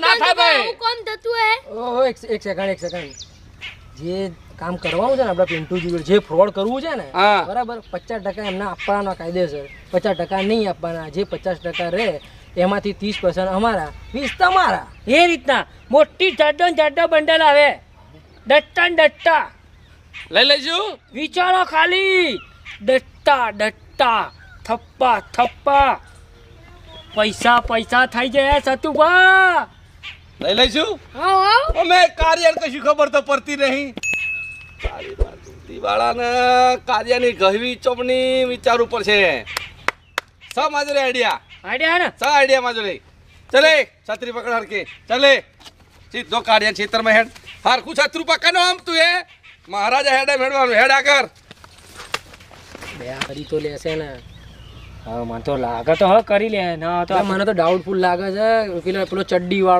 ના થાય ભાઈ કોમ થતું હે ઓહો એક સેકન્ડ જે કામ કરવાનું છે ને આપણે પિન્ટુજી જોડે જે ફ્રોડ કરવું છે ને હા. બરાબર 50% એમને આપવાના કાયદેસર 50% નહીં આપવાના જે 50% રહે એમાંથી 30% અમારા 20 તમારા એ રીતના મોટી જાડો બંડલ આવે ડટ્ટા લઈ લઈશું વિચારો ખાલી ડટ્ટા થપ્પા પૈસા થઈ જાય સતુભા લઈ લઈશું હા અમે કાર્ય કશું ખબર તો પડતી નહીં દિવાળાને કાર્યની ગહવી ચોપની વિચારવું પડશે સા માજરે આઈડિયા ને સા આઈડિયા માજરે ચલે છત્રી પકડ હરકે ચલે સીધો કાર્ય ખેતરમાં હેડ હરખું છત્રું પકડનો આમ તું એ મહારાજા હેડે મેળવાનું હેડ આગળ બે કરી તો લેશે ને હા મને તો લાગે તો કરી લે ના તો મને તો ડાઉટફુલ લાગે છે પેલો ચડ્ડી વાળો